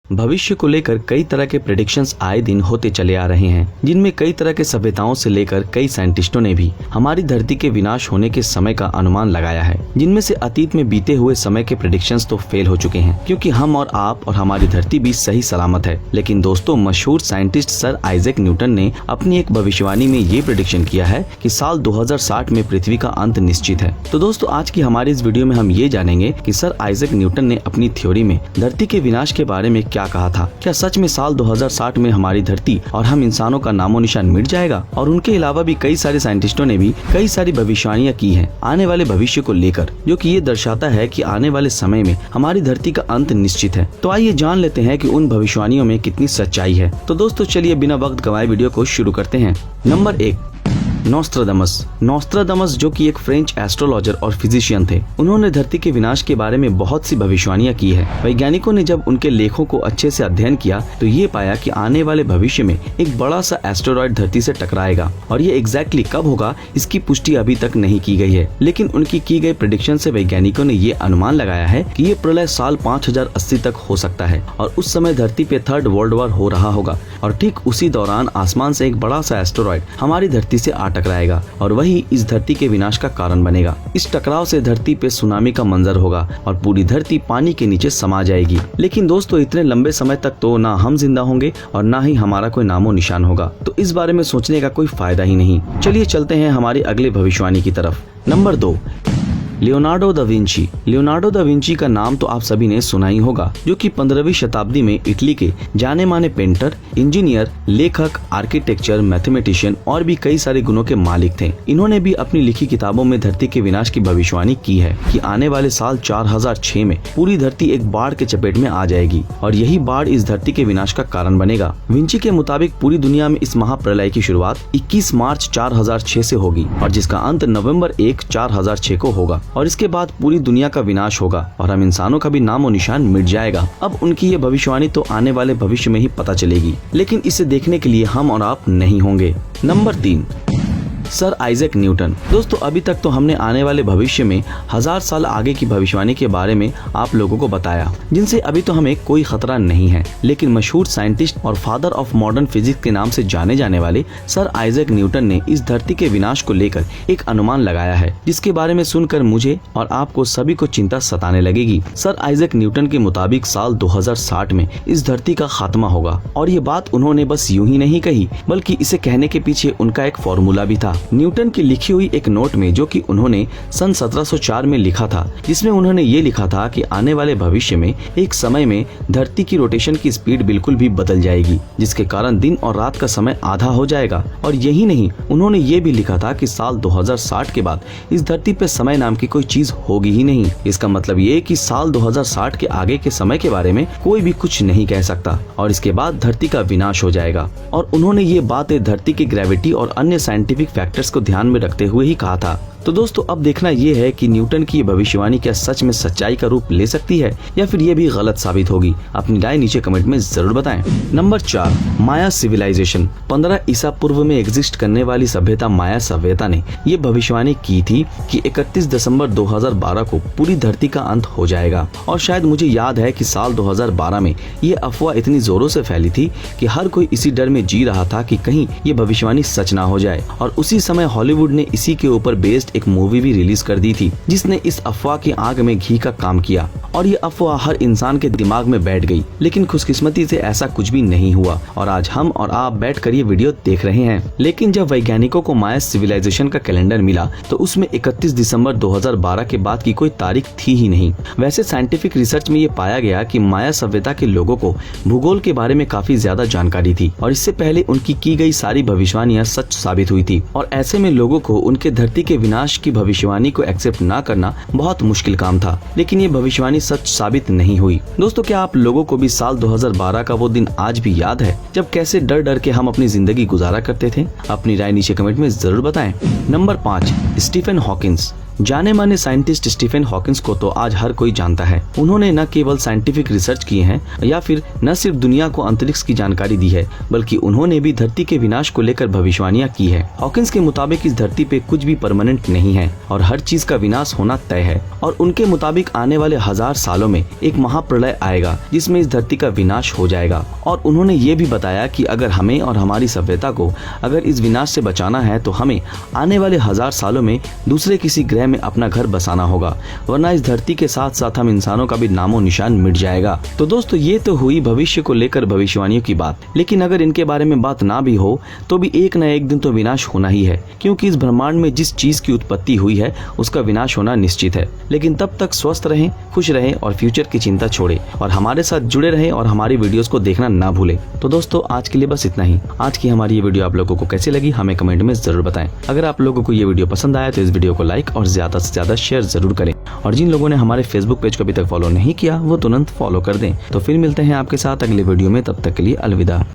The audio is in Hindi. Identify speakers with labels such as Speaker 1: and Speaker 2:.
Speaker 1: भविष्य को लेकर कई तरह के प्रेडिक्शंस आए दिन होते चले आ रहे हैं, जिनमें कई तरह के सभ्यताओं से लेकर कई साइंटिस्टों ने भी हमारी धरती के विनाश होने के समय का अनुमान लगाया है, जिनमें से अतीत में बीते हुए समय के प्रेडिक्शंस तो फेल हो चुके हैं, क्योंकि हम और आप और हमारी धरती भी सही सलामत है। लेकिन दोस्तों, मशहूर साइंटिस्ट सर आइजैक न्यूटन ने अपनी एक भविष्यवाणी में ये प्रेडिक्शन किया है कि साल 2060 में पृथ्वी का अंत निश्चित है। तो दोस्तों, आज की हमारी इस वीडियो में हम ये जानेंगे कि सर आइजैक न्यूटन ने अपनी थ्योरी में धरती के विनाश के बारे में क्या कहा था। क्या सच में साल 2060 में हमारी धरती और हम इंसानों का नामो निशान मिट जाएगा? और उनके अलावा भी कई सारे साइंटिस्टों ने भी कई सारी भविष्यवाणियां की हैं आने वाले भविष्य को लेकर, जो कि ये दर्शाता है कि आने वाले समय में हमारी धरती का अंत निश्चित है। तो आइए जान लेते हैं कि उन भविष्यवाणियों में कितनी सच्चाई है। तो दोस्तों, चलिए बिना वक्त गंवाए वीडियो को शुरू करते हैं। नंबर 1, नोस्ट्राडामस, जो कि एक फ्रेंच एस्ट्रोलॉजर और फिजिशियन थे। उन्होंने धरती के विनाश के बारे में बहुत सी भविष्यवाणियां की है। वैज्ञानिकों ने जब उनके लेखों को अच्छे से अध्ययन किया तो ये पाया कि आने वाले भविष्य में एक बड़ा सा एस्टेरॉयड धरती से टकराएगा, और ये एग्जैक्टली कब होगा इसकी पुष्टि अभी तक नहीं की गई है। लेकिन उनकी की गई प्रेडिक्शन से वैज्ञानिकों ने ये अनुमान लगाया है कि ये प्रलय साल 5080 तक हो सकता है, और उस समय धरती पे 3rd वर्ल्ड वॉर हो रहा होगा, और ठीक उसी दौरान आसमान से एक बड़ा सा एस्टेरॉयड हमारी धरती से टकराएगा, और वही इस धरती के विनाश का कारण बनेगा। इस टकराव से धरती पे सुनामी का मंजर होगा और पूरी धरती पानी के नीचे समा जाएगी। लेकिन दोस्तों, इतने लंबे समय तक तो ना हम जिंदा होंगे और ना ही हमारा कोई नामो निशान होगा, तो इस बारे में सोचने का कोई फायदा ही नहीं। चलिए चलते हैं हमारी अगले भविष्यवाणी की तरफ। Number 2, Leonardo da Vinci. Leonardo da Vinci का नाम तो आप सभी ने सुना ही होगा, जो कि 15वीं शताब्दी में इटली के जाने माने पेंटर, इंजीनियर, लेखक, आर्किटेक्चर, मैथमेटिशियन और भी कई सारे गुणों के मालिक थे। इन्होंने भी अपनी लिखी किताबों में धरती के विनाश की भविष्यवाणी की है कि आने वाले साल 4006 में पूरी धरती एक बाढ़ के चपेट में आ जाएगी, और यही बाढ़ इस धरती के विनाश का कारण बनेगा। विंची के मुताबिक पूरी दुनिया में इस महाप्रलय की शुरुआत 21 मार्च 4006 से होगी, और जिसका अंत नवंबर 1, 4006 को होगा, और इसके बाद पूरी दुनिया का विनाश होगा और हम इंसानों का भी नामो निशान मिट जाएगा। अब उनकी ये भविष्यवाणी तो आने वाले भविष्य में ही पता चलेगी, लेकिन इसे देखने के लिए हम और आप नहीं होंगे। Number 3, sir Isaac Newton. दोस्तों, अभी तक तो हमने आने वाले भविष्य में 1000 साल आगे की भविष्यवाणी के बारे में आप लोगों को बताया, जिनसे अभी तो हमें कोई खतरा नहीं है। लेकिन मशहूर साइंटिस्ट और फादर ऑफ मॉडर्न फिजिक्स के नाम से जाने जाने वाले सर आइजैक न्यूटन ने इस धरती के विनाश को लेकर एक अनुमान लगाया है, जिसके बारे में सुनकर मुझे और आपको सभी को चिंता सताने लगेगी। सर आइजैक न्यूटन के मुताबिक साल 2060 में इस धरती का खात्मा होगा, और ये बात उन्होंने बस यूं ही नहीं कही, बल्कि इसे कहने के पीछे उनका एक फॉर्मूला भी था। न्यूटन की लिखी हुई एक नोट में, जो कि उन्होंने सन 1704 में लिखा था, जिसमें उन्होंने ये लिखा था कि आने वाले भविष्य में एक समय में धरती की रोटेशन की स्पीड बिल्कुल भी बदल जाएगी, जिसके कारण दिन और रात का समय आधा हो जाएगा। और यही नहीं, उन्होंने ये भी लिखा था कि साल 2060 के बाद इस धरती पे समय नाम की कोई चीज होगी ही नहीं। इसका मतलब ये कि साल 2060 के आगे के समय के बारे में कोई भी कुछ नहीं कह सकता, और इसके बाद धरती का विनाश हो जाएगा। और उन्होंने ये बातें धरती की ग्रेविटी और अन्य साइंटिफिक फैक्टर्स को ध्यान में रखते हुए ही कहा था। तो दोस्तों, अब देखना ये है कि न्यूटन की भविष्यवाणी क्या सच में सच्चाई का रूप ले सकती है, या फिर ये भी गलत साबित होगी। अपनी राय नीचे कमेंट में जरूर बताएं। नंबर 4, माया सिविलाइजेशन। 15 ईसा पूर्व में एग्जिस्ट करने वाली सभ्यता माया सभ्यता ने ये भविष्यवाणी की थी कि 31 दिसंबर 2012 को पूरी धरती का अंत हो जाएगा। और शायद मुझे याद है कि साल 2012 में ये अफवाह इतनी जोरों से फैली थी कि हर कोई इसी डर में जी रहा था कि कहीं ये भविष्यवाणी सच ना हो जाए। और उसी समय हॉलीवुड ने इसी के ऊपर बेस्ड एक मूवी भी रिलीज कर दी थी, जिसने इस अफवाह की आग में घी का काम किया, और ये अफवाह हर इंसान के दिमाग में बैठ गई। लेकिन खुशकिस्मती से ऐसा कुछ भी नहीं हुआ, और आज हम और आप बैठकर ये वीडियो देख रहे हैं। लेकिन जब वैज्ञानिकों को माया सिविलाइजेशन का कैलेंडर मिला तो उसमें 31 दिसंबर 2012 के बाद की कोई तारीख थी ही नहीं। वैसे साइंटिफिक रिसर्च में ये पाया गया कि माया सभ्यता के लोगों को भूगोल के बारे में काफी ज्यादा जानकारी थी, और इससे पहले उनकी की गई सारी भविष्यवाणियां सच साबित हुई थी। और ऐसे में लोगों को उनके धरती के विनाश की भविष्यवाणी को एक्सेप्ट ना करना बहुत मुश्किल काम था। लेकिन ये भविष्यवाणी सच साबित नहीं हुई। दोस्तों, क्या आप लोगों को भी साल 2012 का वो दिन आज भी याद है, जब कैसे डर डर के हम अपनी जिंदगी गुजारा करते थे? अपनी राय नीचे कमेंट में जरूर बताएं। नंबर 5, स्टीफन हॉकिंस। जाने माने साइंटिस्ट स्टीफन हॉकिंस को तो आज हर कोई जानता है। उन्होंने न केवल साइंटिफिक रिसर्च किए हैं या फिर न सिर्फ दुनिया को अंतरिक्ष की जानकारी दी है, बल्कि उन्होंने भी धरती के विनाश को लेकर भविष्यवाणियां की है। हॉकिंस के मुताबिक इस धरती पे कुछ भी परमानेंट नहीं है और हर चीज का विनाश होना तय है, और उनके मुताबिक आने वाले 1000 सालों में एक महाप्रलय आएगा जिसमें इस धरती का विनाश हो जाएगा। और उन्होंने ये भी बताया कि अगर हमें और हमारी सभ्यता को अगर इस विनाश से बचाना है तो हमें आने वाले 1000 सालों में दूसरे किसी ग्रह में अपना घर बसाना होगा, वरना इस धरती के साथ साथ हम इंसानों का भी नामो निशान मिट जाएगा। तो दोस्तों, ये तो हुई भविष्य को लेकर भविष्यवाणियों की बात, लेकिन अगर इनके बारे में बात ना भी हो तो भी एक न एक दिन तो विनाश होना ही है, क्योंकि इस ब्रह्मांड में जिस चीज की उत्पत्ति हुई है उसका विनाश होना निश्चित है। लेकिन तब तक स्वस्थ रहें, खुश रहें और फ्यूचर की चिंता छोड़ें और हमारे साथ जुड़े रहें और हमारी वीडियोस को देखना ना भूलें। तो दोस्तों, आज के लिए बस इतना ही। आज की हमारी ये वीडियो आप लोगों को कैसी लगी हमें कमेंट में जरूर बताएं। अगर आप लोगों को ये वीडियो पसंद आया तो इस वीडियो को लाइक और ज्यादा से ज्यादा शेयर जरूर करें, और जिन लोगों ने हमारे फेसबुक पेज को अभी तक फॉलो नहीं किया वो तुरंत फॉलो कर दें। तो फिर मिलते हैं आपके साथ अगले वीडियो में, तब तक के लिए अलविदा।